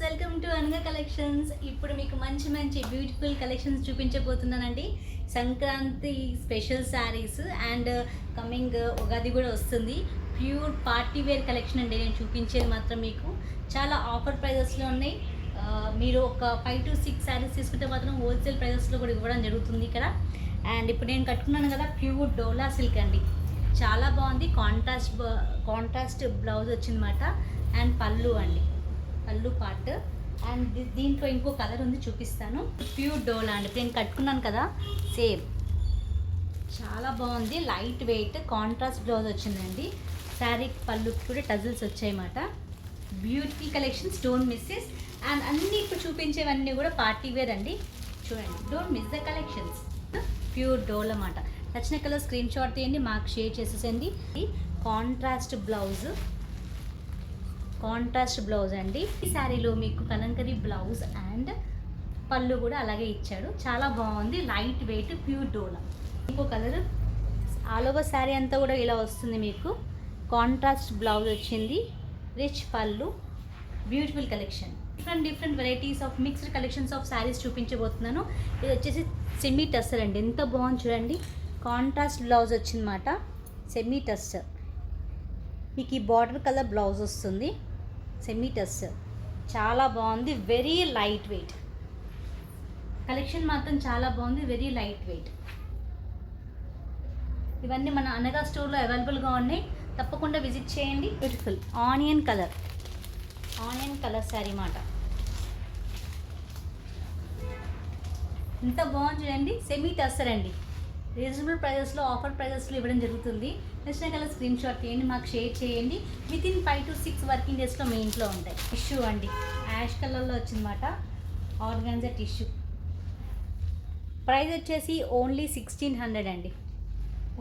Welcome to అనగా collections. ఇప్పుడు మీకు మంచి మంచి బ్యూటిఫుల్ కలెక్షన్స్ చూపించబోతున్నానండి. Sankranti special saris and coming Ugadi కూడా వస్తుంది. ప్యూర్ పార్టీ వేర్ కలెక్షన్ అండి. నేను చూపించేది మాత్రం మీకు చాలా ఆఫర్ ప్రైజెస్లో ఉన్నాయి. మీరు ఒక 5 to 6 శారీస్ తీసుకుంటే మాత్రం హోల్సేల్ ప్రైజెస్లో కూడా ఇవ్వడం జరుగుతుంది ఇక్కడ. అండ్ ఇప్పుడు నేను కట్టుకున్నాను కదా, ప్యూర్ డోలా సిల్క్ అండి. చాలా బాగుంది. కాంట్రాస్ట్ బ్లౌజ్ వచ్చిందన్నమాట. అండ్ పళ్ళు అండి, పళ్ళు పార్ట్. అండ్ దీంట్లో ఇంకో కలర్ ఉంది, చూపిస్తాను. ప్యూర్ డోలా అండి. నేను కట్టుకున్నాను కదా, సేమ్. చాలా బాగుంది. లైట్ వెయిట్ కాంట్రాస్ట్ బ్లౌజ్ వచ్చిందండి. శారీ పళ్ళుకి కూడా టజిల్స్ వచ్చాయన్నమాట. Beautiful collections, don't misses. And అన్నీ ఇప్పుడు చూపించేవన్నీ కూడా పార్టీ వేర్ అండి. చూడండి, don't miss the collections. Pure డోల్ అన్నమాట. నచ్చిన కలర్ స్క్రీన్ షాట్ తీయండి, మాకు షేర్ చేసేసండి. కాంట్రాస్ట్ బ్లౌజ్ అండి. ఈ శారీలో మీకు కలంకరీ బ్లౌజ్ అండ్ పళ్ళు కూడా అలాగే ఇచ్చాడు. చాలా బాగుంది. లైట్ వెయిట్ ప్యూర్ డోలా. ఇంకో కలర్ ఆల్ ఓవర్ శారీ అంతా కూడా ఇలా వస్తుంది. మీకు కాంట్రాస్ట్ బ్లౌజ్ వచ్చింది, రిచ్ పళ్ళు. Beautiful collection. Different varieties of mixed collections of saris చూపించబోతున్నాను. ఇది వచ్చేసి సెమీ టస్సర్ అండి. ఎంత బాగుంది చూడండి. కాంట్రాస్ట్ బ్లౌజ్ వచ్చిందన్నమాట. సెమీ టస్సర్. మీకు ఈ బార్డర్ కలర్ బ్లౌజ్ వస్తుంది. సెమీ టస్సర్ చాలా బాగుంది. వెరీ లైట్ వెయిట్ కలెక్షన్ మాత్రం చాలా బాగుంది. Very light wait. ఇవన్నీ మన అనగా స్టోర్లో అవైలబుల్గా ఉన్నాయి. తప్పకుండా విజిట్ చేయండి. బ్యూటిఫుల్ ఆనియన్ కలర్ శారీ మాట. ఎంత బాగుంది చూడండి. సెమీ టస్సర్ అండి. రీజనబుల్ ప్రైజెస్లో, ఆఫర్ ప్రైజెస్లో ఇవ్వడం జరుగుతుంది. నచ్చిన కలర్ స్క్రీన్ షాట్ తీయండి, మాకు షేర్ చేయండి. వితిన్ 5 to 6 వర్కింగ్ డేస్లో మీ ఇంట్లో ఉంటాయి. టిష్యూ అండి, యాష్ కలర్లో వచ్చిందన్నమాట. Organza tissue. ప్రైస్ వచ్చేసి ఓన్లీ 1600 అండి.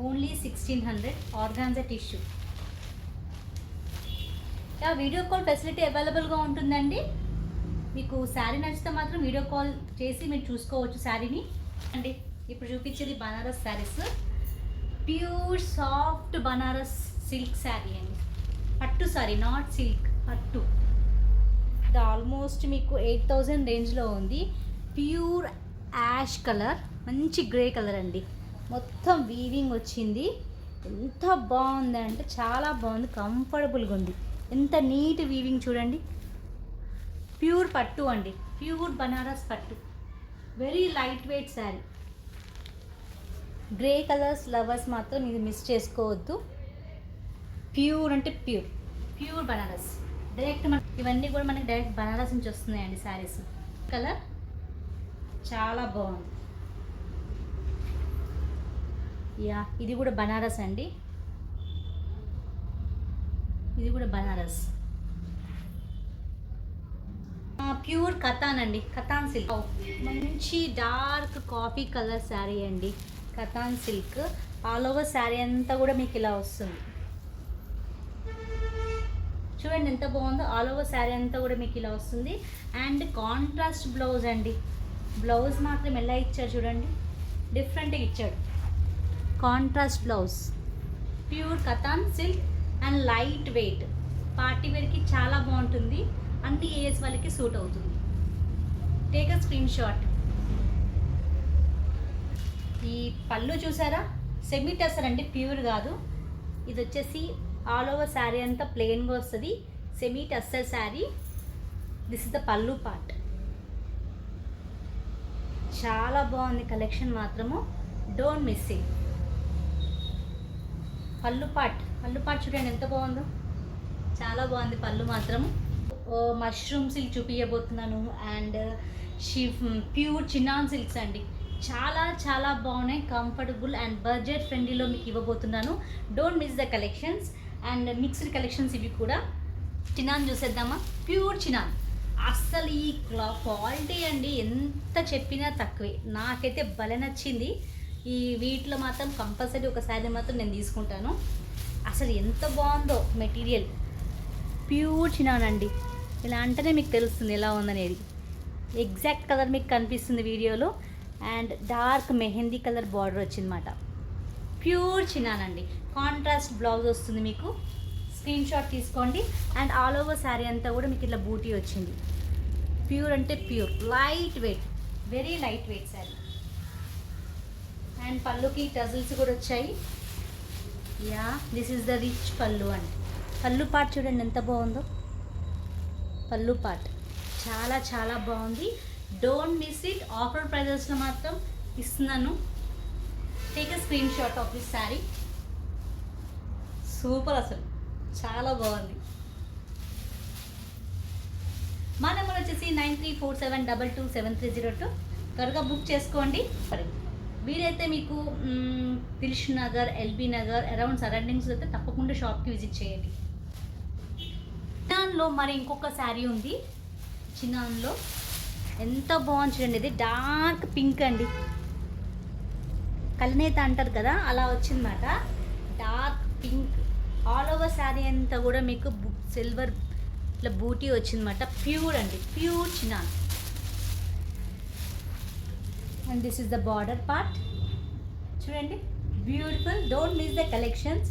Only 1600 organza tissue. Video call facility అవైలబుల్గా ఉంటుందండి. మీకు శారీ నచ్చితే మాత్రం వీడియో కాల్ చేసి మీరు చూసుకోవచ్చు శారీని అండి. ఇప్పుడు చూపించేది Banaras saris. Pure soft Banaras silk sari అండి. పట్టు శారీ, నాట్ సిల్క్, పట్టు. ఇది ఆల్మోస్ట్ మీకు 8000 రేంజ్లో ఉంది. ప్యూర్ యాష్ కలర్, మంచి గ్రే కలర్ అండి. మొత్తం వీవింగ్ వచ్చింది. ఎంత బాగుంది అంటే చాలా బాగుంది. కంఫర్టబుల్గా ఉంది. ఎంత నీట్ వీవింగ్ చూడండి. ప్యూర్ పట్టు అండి, ప్యూర్ బనారస్ పట్టు. Very light wait sari. Grey colours lovers మాత్రం ఇది మిస్ చేసుకోవద్దు. ప్యూర్ అంటే ప్యూర్ బనారస్. డైరెక్ట్ ఇవన్నీ కూడా మనకి డైరెక్ట్ బనారస్ నుంచి వస్తున్నాయండి శారీస్. కలర్ చాలా బాగుంది. ఇది కూడా బనారస్ అండి. ఇది కూడా బనారస్. ప్యూర్ కతాన్ అండి, కతాన్ సిల్క్. మంచి డార్క్ కాఫీ కలర్ శారీ అండి. Katan silk. All over sari అంతా కూడా మీకు ఇలా వస్తుంది. చూడండి ఎంత బాగుందో. ఆల్ ఓవర్ శారీ అంతా కూడా మీకు ఇలా వస్తుంది. అండ్ కాంట్రాస్ట్ బ్లౌజ్ అండి. బ్లౌజ్ మాత్రం ఎలా ఇచ్చాడు చూడండి, డిఫరెంట్గా ఇచ్చాడు. Contrast blouse. Pure katan silk and light weight. Party వేర్కి చాలా బాగుంటుంది. అన్ని ఏజ్ వాళ్ళకి సూట్ అవుతుంది. Take a screen shot. ఈ పళ్ళు చూసారా, సెమీ టస్సర్ అండి, ప్యూర్ కాదు. ఇది వచ్చేసి ఆల్ ఓవర్ శారీ అంతా ప్లెయిన్గా వస్తుంది. Semi tussar sari. This is the పళ్ళు పార్ట్. చాలా బాగుంది కలెక్షన్ మాత్రము. Don't miss it. పళ్ళు పార్ట్ చూడండి ఎంత బాగుందో. చాలా బాగుంది పళ్ళు మాత్రము. మష్రూమ్ సిల్క్ చూపించబోతున్నాను. అండ్ ప్యూర్ చిన్నాన్ సిల్క్స్ అండి. చాలా బాగున్నాయి. కంఫర్టబుల్ అండ్ బడ్జెట్ ఫ్రెండ్లీలో మీకు ఇవ్వబోతున్నాను. Don't miss the collections. And mixed collections ఇవి కూడా. చిన్నాన్ చూసేద్దామా. Pure chinon. అస్సలు ఈ క్వాలిటీ అండి ఎంత చెప్పినా తక్కువే. నాకైతే భలే నచ్చింది. ఈ వీటిలో మాత్రం కంపల్సరీ ఒక శారీ మాత్రం నేను తీసుకుంటాను. అసలు ఎంత బాగుందో మెటీరియల్. ప్యూర్ చిన్నాన్ అండి. ఇలా అంటేనే మీకు తెలుస్తుంది ఎలా ఉందనేది. ఎగ్జాక్ట్ కలర్ మీకు కనిపిస్తుంది వీడియోలో. And dark mehndi colour border వచ్చిందన్నమాట. ప్యూర్ చిన్నాన్ అండి. కాంట్రాస్ట్ బ్లౌజ్ వస్తుంది మీకు. స్క్రీన్ షాట్ తీసుకోండి. అండ్ ఆల్ ఓవర్ శారీ అంతా కూడా మీకు ఇట్లా బూటీ వచ్చింది. ప్యూర్ అంటే pure, light weight, very light wait sari. And పళ్ళుకి టజల్స్ కూడా వచ్చాయి. Yeah, this is the rich పళ్ళు అండి. పళ్ళు పార్ట్ చూడండి ఎంత బాగుందో. పళ్ళు పార్ట్ చాలా చాలా బాగుంది. Don't miss it. ఆఫర్ ప్రైజెస్లో మాత్రం ఇస్తున్నాను. Take a screen shot of this sari. Super, అసలు చాలా బాగుంది. మా నెంబర్ వచ్చేసి 9347227302. త్వరగా బుక్ చేసుకోండి. వీలైతే మీకు Dilsukhnagar, LB Nagar around surroundings అయితే తప్పకుండా షాప్కి విజిట్ చేయండి. చిన్నాన్లో మరి ఇంకొక శారీ ఉంది. చిన్నాన్లో ఎంత బాగుంది చూడండి. ఇది డార్క్ పింక్ అండి. కలినేత అంటారు కదా, అలా వచ్చిందన్నమాట. Dark pink all over sari అంతా కూడా మీకు సిల్వర్ ఇట్లా బూటీ వచ్చిందన్నమాట. ప్యూర్ అండి, pure chinon. And this is the border part. చూడండి, beautiful. Don't miss the collections.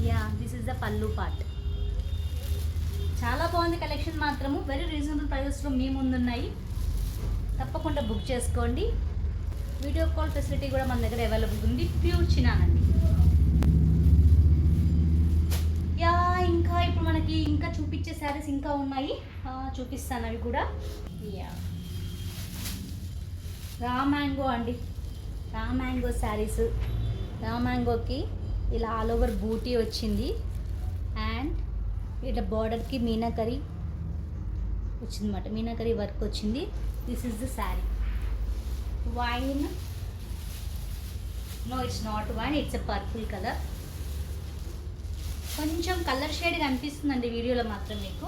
Yeah, this is the pallu part. చాలా బాగుంది కలెక్షన్ మాత్రము. వెరీ రీజనబుల్ ప్రైజెస్లో మీ ముందున్నాయి. తప్పకుండా బుక్ చేసుకోండి. వీడియో కాల్ ఫెసిలిటీ కూడా మన దగ్గర అవైలబుల్ ఉంది. ప్యూర్ చినాన్ అండి. యా, ఇంకా ఇప్పుడు మనకి ఇంకా చూపించే శారీస్ ఇంకా ఉన్నాయి, చూపిస్తాను అవి కూడా. యా, రా మ్యాంగో అండి. Raw mango saris. రా మ్యాంగోకి ఇలా ఆల్ ఓవర్ బూటీ వచ్చింది. అండ్ ఇట్లా బార్డర్కి మీనాకరీ వచ్చిందన్నమాట. మీనాకరీ వర్క్ వచ్చింది. This is the sari. Wine, no it's not wine, it's a purple colour. కొంచెం కలర్ షేడ్ కనిపిస్తుందండి వీడియోలో మాత్రం మీకు.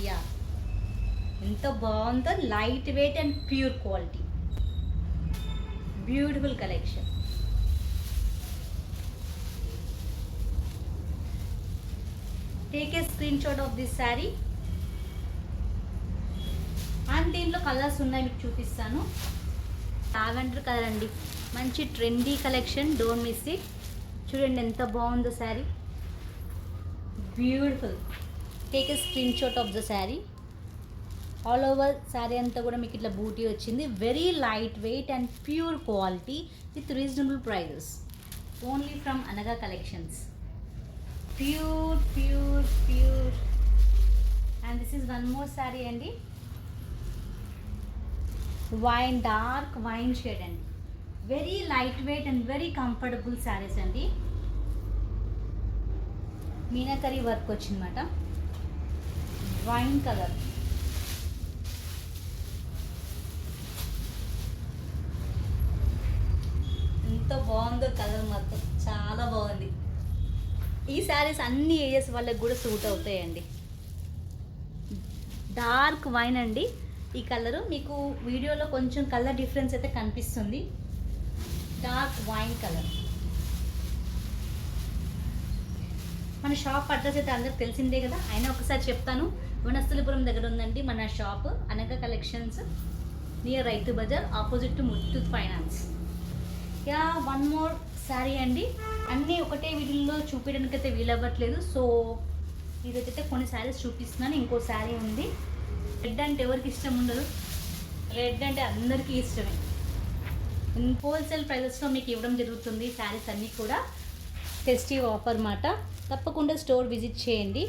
యా, ఎంత బాగుందో. Light weight and pure quality. Beautiful collection. Take a screenshot of this sari. And దీంట్లో కలర్స్ ఉన్నాయి, మీకు చూపిస్తాను. లావెండర్ కలర్ అండి. మంచి trendy collection. Don't miss it. చూడండి ఎంత బాగుందో sari. Beautiful. Take a screenshot of the sari. All over sari అంతా కూడా మీకు ఇట్లా బూటీ వచ్చింది. Very light weight and pure quality with reasonable prices. Only from Anaga collections. Pure pure pure. And this is one more sari అండి. వైన్, డార్క్ వైన్ షేడ్ అండి. Very light weight and very comfortable saris అండి. Meenakari work వచ్చిందన్నమాట. Wine colour. ఎంత బాగుందో colour మొత్తం, చాలా బాగుంది. ఈ శారీస్ అన్ని ఏజెస్ వాళ్ళకి కూడా సూట్ అవుతాయండి. డార్క్ వైన్ అండి. ఈ కలరు మీకు వీడియోలో కొంచెం కలర్ డిఫరెన్స్ అయితే కనిపిస్తుంది. Dark wine colour. మన షాప్ అడ్రస్ అయితే అందరికి తెలిసిందే కదా, అయినా ఒకసారి చెప్తాను. వనస్థలిపురం దగ్గర ఉందండి మన షాప్. అనగా collections, near Rythu Bazar, opposite to Muthoot Finance. Yeah, one more sari అండి. అన్నీ ఒకటే వీడియోలో చూపించడానికి అయితే వీలవ్వట్లేదు. సో ఈరోజైతే కొన్ని శారీస్ చూపిస్తున్నాను. ఇంకో శారీ ఉంది. రెడ్ అంటే ఎవరికి ఇష్టం ఉండదు? రెడ్ అంటే అందరికీ ఇష్టమే. హోల్సేల్ ప్రైజెస్లో మీకు ఇవ్వడం జరుగుతుంది శారీస్ అన్నీ కూడా. ఫెస్టివ్ ఆఫర్ మాట. తప్పకుండా స్టోర్ విజిట్ చేయండి.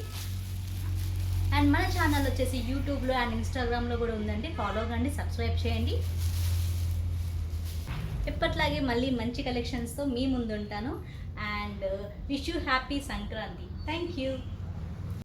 అండ్ మన ఛానల్ వచ్చేసి యూట్యూబ్లో అండ్ ఇన్స్టాగ్రామ్లో కూడా ఉందండి. ఫాలో కండి, సబ్స్క్రైబ్ చేయండి. ఎప్పట్లాగే మళ్ళీ మంచి కలెక్షన్స్తో మీ ముందు ఉంటాను. And wish you happy Sankranti. Thank you.